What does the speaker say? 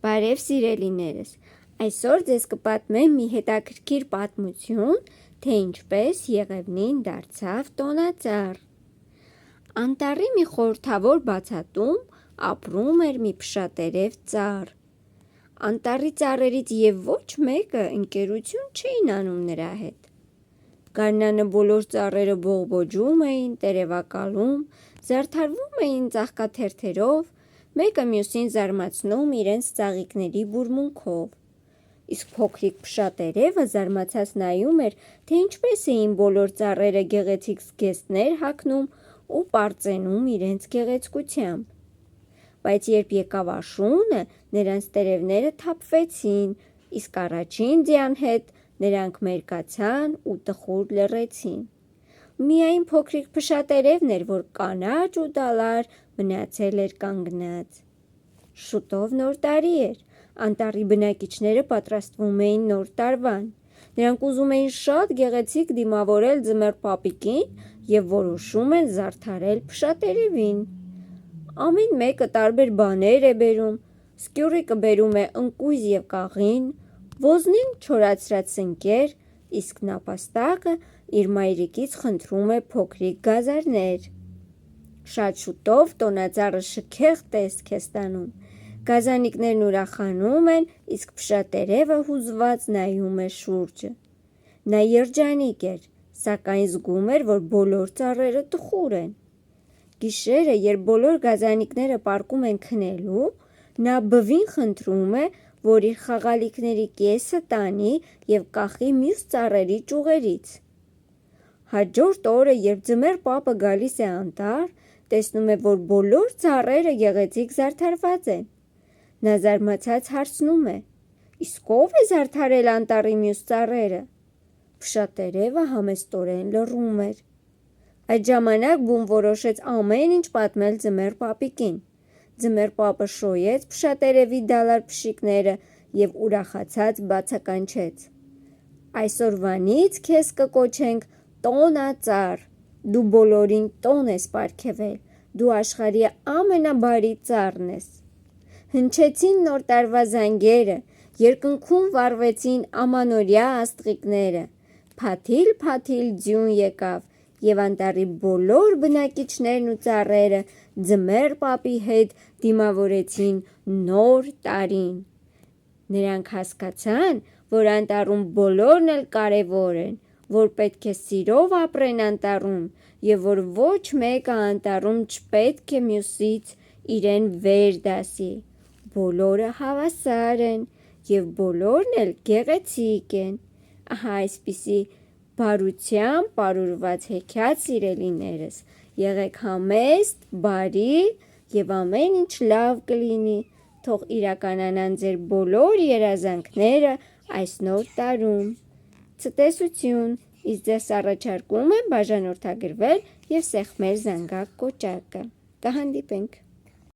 Բարև սիրելիներս, այսօր ձեզ կպատմեմ մի հետաքրքիր պատմություն, թե ինչպես Եղևնին դարձավ տոնածառ։ Անտառի մի խորհրդավոր բացատում ապրում էր մի փշատերև ծառ։ Անտառի ծառերից և ոչ մեկը ընկերություն չէին անում նրա հետ։ Գարնանը բոլոր ծառերը բողբոջում էին, տերևակալում, զարդարվում էին ծաղկաթերթերով, մեկը մյուսին զարմացնում իրենց ծաղիկների բուրմունքով, իսկ փոքրիկ փշատերևը զարմացած նայում էր, թե ինչպես էին բոլոր ծառերը գեղեցիկ զգեստներ հագնում ու պարծենում իրենց գեղեցկությամբ։ Բայց երբ եկավ աշունը, նրանց տերևները թափվեցին, իսկ առաջին ձյան հետ նրանք մերկացան ու տխուր լռեցին։ Միայն փոքրիկ փշատերևն էր, որ կանաչ ու դալար մնացել էր կանգնած։ Շուտով նոր տարի էր, անտառի բնակիչները պատրաստվում էին նոր տարվան։ Նրանք ուզում էին շատ գեղեցիկ դիմավորել ձմեռ պապիկին և որոշում են զարդարել փշատերևին։ Ամեն մեկը տարբեր բաներ է բերում, սկյուռիկը բերում է ընկույզ և կաղին, ոզնին չորացրած սնկեր, իսկ նապաստակը իր մայրիկից խնդրում է փոքրիկ գազաններ։ Շատ շուտով տոնածառը շքեղ տեսք է ստանում։ Գազանիկներն ուրախանում են, իսկ փշատերևը հուզված նայում է շուրջը։ Նա երջանիկ էր, սակայն զգում էր, որ բոլոր ծառերը տխուր են։ Գիշերը, երբ բոլոր գազանիկները պառկում են քնելու, նա բվին խնդրում է, որ իր խաղալիքների կեսը տանի և կախի մյուս ծառերի ճյուղերից։ Հաջորդ օրը, երբ ձմեռ պապը գալիս է անտառ, տեսնում է, որ բոլոր ծառերը գեղեցիկ զարդարված են։ Նա զարմացած հարցնում է. «Իսկ ո՞վ է զարդարել անտառի մյուս ծառերը»։ Փշատերևը համեստորեն լռում էր։ Այդ ժամանակ բուն որոշեց ամեն ինչ պատմել ձմեռ պապիկին։ Ձմեռ պապը շոյեց փշատերևի դալար փշիկները և ուրախացած բացականչեց. «Այսօրվանից քեզ կկոչենք տոնածառ, դու բոլորին տոն ես պարգևել, դու աշխարհի ամենաբարի ծառն ես»։ Հնչեցին նոր տարվա զանգերը, երկնքում վառվեցին ամանորյա աստղիկները, փաթիլ-փաթիլ ձյուն եկավ, և անտառի բոլոր բնակիչներն ու ծառերը ձմեռ պապի հետ դիմավորեցին նոր տարին։ Նրանք հասկացան, որ անտառում բոլորն էլ կարևոր են, որ պետք է սիրով ապրեն անտառում և որ ոչ մեկը անտառում չպետք է մյուսից իրեն վեր դասի։ Բոլորը հավասար են և բոլորն էլ գեղեցիկ են։ Ահա այսպիսի բարությամբ պարուրված հեքիաթ, սիրելիներս, եղեք համեստ, բարի և ամեն ինչ լավ կլինի։ Թող իրականանան ձեր բոլոր երազանքները այս նոր տարում։ Ցտեսություն, իսկ ձեզ առաջարկում եմ բաժանորդագրվել և սեղմել զանգակ կոճակը։ Կհանդիպենք։